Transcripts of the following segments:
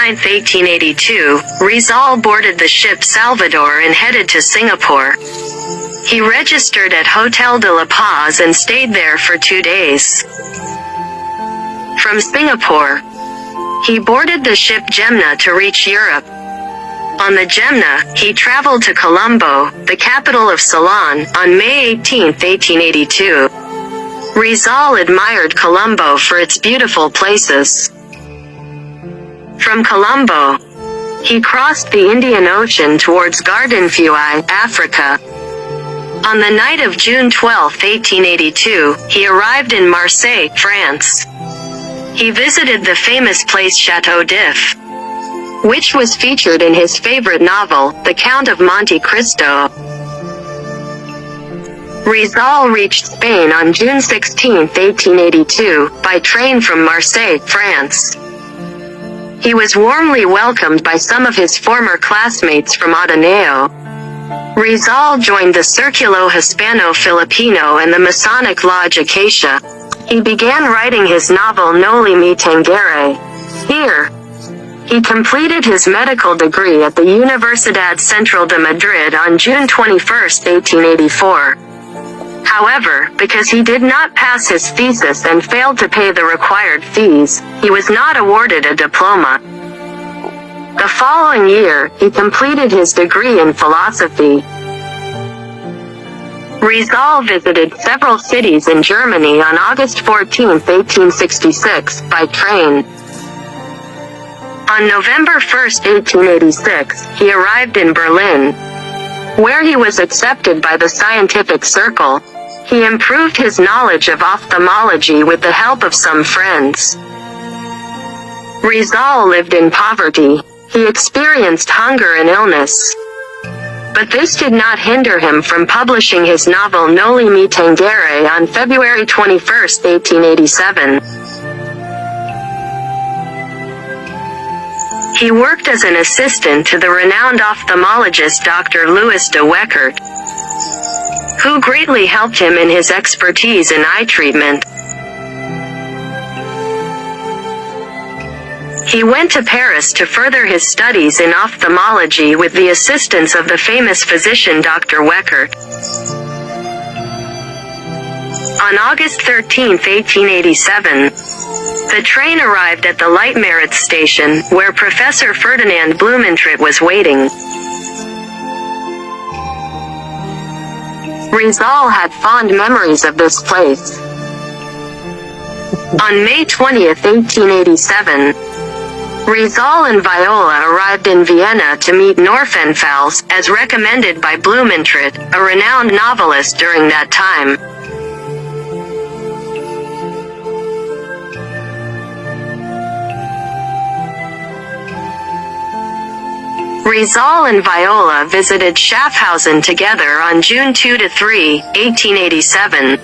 9, 1882, Rizal boarded the ship Salvador and headed to Singapore. He registered at Hotel de La Paz and stayed there for 2 days. From Singapore, he boarded the ship Gemna to reach Europe. On the Gemna, he traveled to Colombo, the capital of Ceylon, on May 18, 1882. Rizal admired Colombo for its beautiful places. From Colombo, he crossed the Indian Ocean towards Gardanfui, Africa. On the night of June 12, 1882, he arrived in Marseille, France. He visited the famous place Chateau d'If, which was featured in his favorite novel, The Count of Monte Cristo. Rizal reached Spain on June 16, 1882, by train from Marseille, France. He was warmly welcomed by some of his former classmates from ADEO. Rizal joined the Círculo Hispano-Filipino and the Masonic Lodge Acacia. He began writing his novel Noli Me Tangere. Here, he completed his medical degree at the Universidad Central de Madrid on June 21, 1884. However, because he did not pass his thesis and failed to pay the required fees, he was not awarded a diploma. The following year, he completed his degree in philosophy. Rizal visited several cities in Germany on August 14, 1866, by train. On November 1, 1886, he arrived in Berlin, where he was accepted by the scientific circle. He improved his knowledge of ophthalmology with the help of some friends. Rizal lived in poverty. He experienced hunger and illness. But this did not hinder him from publishing his novel Noli Me Tangere on February 21, 1887. He worked as an assistant to the renowned ophthalmologist Dr. Louis de Weckert, who greatly helped him in his expertise in eye treatment. He went to Paris to further his studies in ophthalmology with the assistance of the famous physician Dr. Weckert. On August 13, 1887, the train arrived at the Leitmeritz station, where Professor Ferdinand Blumentritt was waiting. Rizal had fond memories of this place. On May 20, 1887, Rizal and Viola arrived in Vienna to meet Norfenfels, as recommended by Blumentritt, a renowned novelist during that time. Rizal and Viola visited Schaffhausen together on June 2–3, 1887.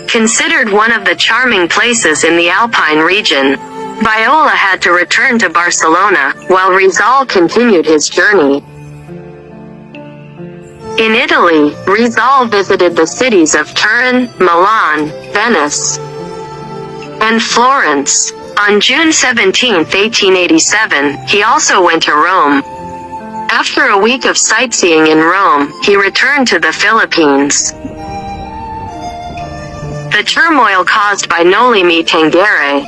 Considered one of the charming places in the Alpine region, Viola had to return to Barcelona, while Rizal continued his journey. In Italy, Rizal visited the cities of Turin, Milan, Venice, and Florence. On June 17, 1887, he also went to Rome. After a week of sightseeing in Rome, he returned to the Philippines. The turmoil caused by Noli Me Tangere.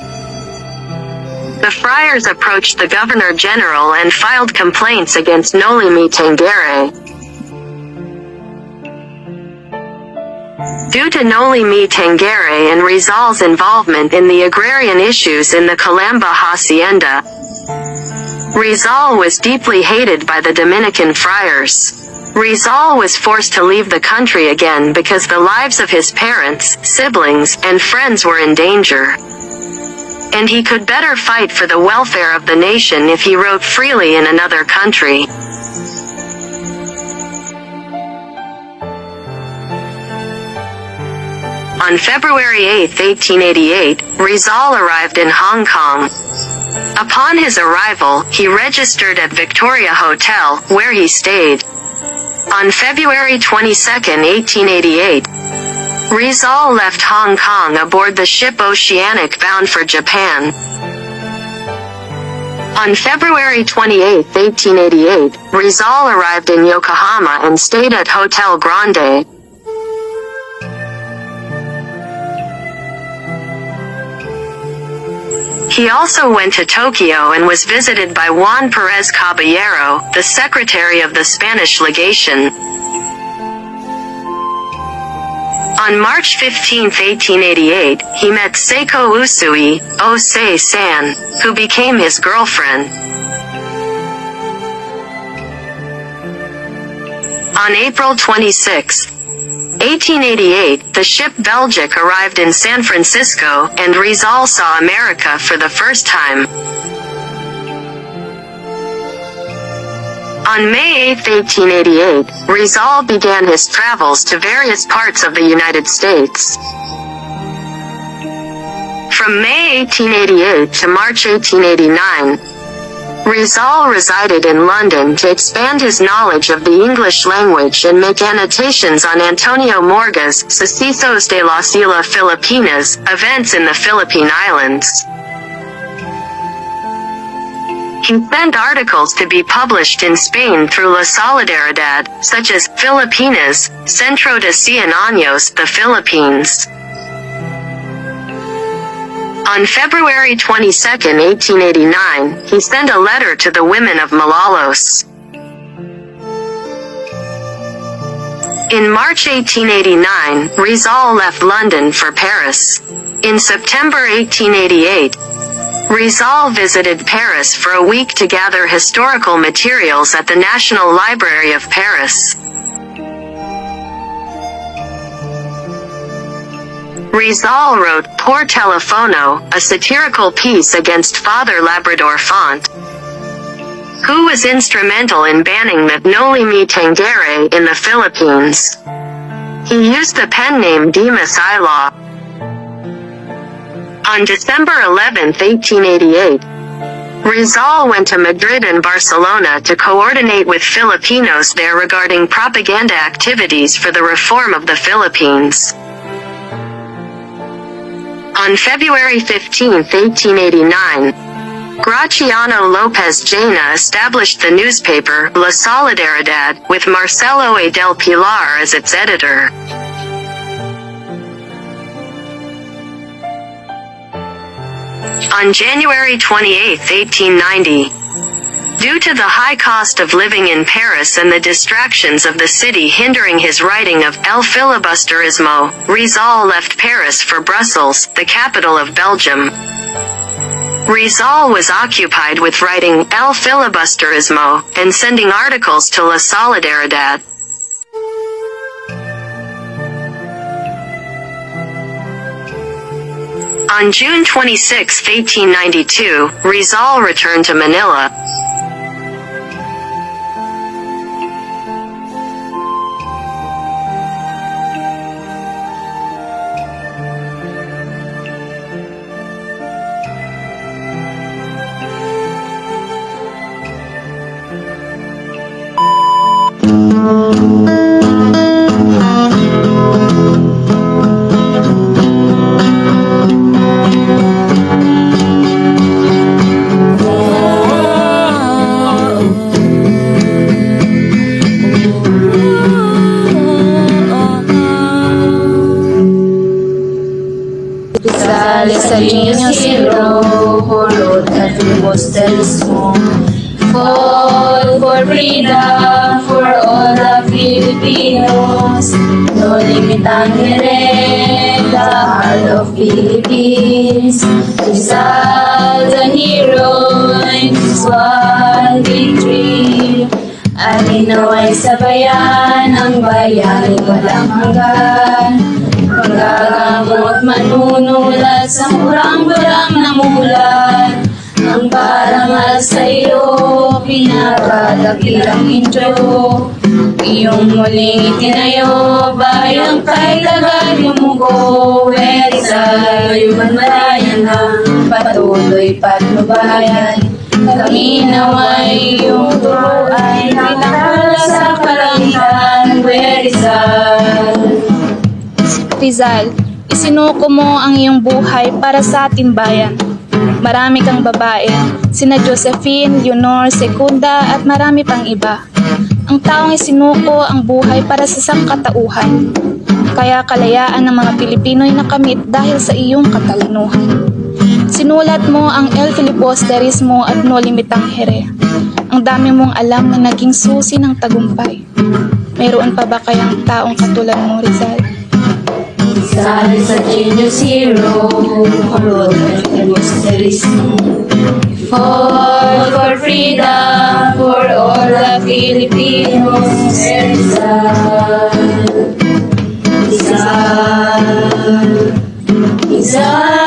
The friars approached the Governor-General and filed complaints against Noli Me Tangere. Due to Noli Me Tangere and Rizal's involvement in the agrarian issues in the Calamba hacienda, Rizal was deeply hated by the Dominican friars. Rizal was forced to leave the country again because the lives of his parents, siblings, and friends were in danger. And he could better fight for the welfare of the nation if he wrote freely in another country. On February 8, 1888, Rizal arrived in Hong Kong. Upon his arrival, he registered at Victoria Hotel, where he stayed. On February 22, 1888, Rizal left Hong Kong aboard the ship Oceanic bound for Japan. On February 28, 1888, Rizal arrived in Yokohama and stayed at Hotel Grande. He also went to Tokyo and was visited by Juan Perez Caballero, the secretary of the Spanish legation. On March 15, 1888, he met Seiko Usui, Osei-san, who became his girlfriend. On April 26, 1888, the ship Belgic arrived in San Francisco, and Rizal saw America for the first time. On May 8, 1888, Rizal began his travels to various parts of the United States. From May 1888 to March 1889, Rizal resided in London to expand his knowledge of the English language and make annotations on Antonio Morga's Sucesos de las Islas Filipinas, events in the Philippine Islands. He sent articles to be published in Spain through La Solidaridad, such as Filipinas, Centro de Cien Años, the Philippines. On February 22, 1889, he sent a letter to the women of Malolos. In March 1889, Rizal left London for Paris. In September 1888, Rizal visited Paris for a week to gather historical materials at the National Library of Paris. Rizal wrote Por Telefono, a satirical piece against Father Labrador Font, who was instrumental in banning the Noli Me Tangere in the Philippines. He used the pen name Dimas Ilaw. On December 11, 1888, Rizal went to Madrid and Barcelona to coordinate with Filipinos there regarding propaganda activities for the reform of the Philippines. On February 15, 1889, Graciano Lopez Jaena established the newspaper La Solidaridad, with Marcelo A. del Pilar as its editor. On January 28, 1890, due to the high cost of living in Paris and the distractions of the city hindering his writing of El Filibusterismo, Rizal left Paris for Brussels, the capital of Belgium. Rizal was occupied with writing El Filibusterismo and sending articles to La Solidaridad. On June 26, 1892, Rizal returned to Manila. Sa linya zero, hulot at filibusterismo. Fought for freedom for all the Filipinos. No limit ang the heart of Philippines. Rizal, the hero in his one victory. At inaway sa bayan, ang bayan walang hanggan. Magagamot manunulat sa murang-burang na mulan. Ang parangal sa iyo, pinakadakilang intro. Iyong muling itinayo, bayang kay tagal yumugo. Rizal, mayuman malayan na, patuloy patnubayan. Kami naway iyong turuan, pinakala sa kalangitan. Rizal. Rizal, isinuko mo ang iyong buhay para sa ating bayan. Marami kang babae, sina Josephine, Leonor, Secunda at marami pang iba. Ang taong isinuko ang buhay para sa sangkatauhan. Kaya kalayaan ng mga Pilipino'y nakamit dahil sa iyong katalanuhan. Sinulat mo ang El Filibusterismo at No Limitangere. Ang dami mong alam na naging susi ng tagumpay. Mayroon pa ba kayang taong katulad mo, Rizal? Rizal is a genius hero, wrote El Filibusterismo. Fought for freedom for all the Filipinos. Rizal, Rizal, Rizal.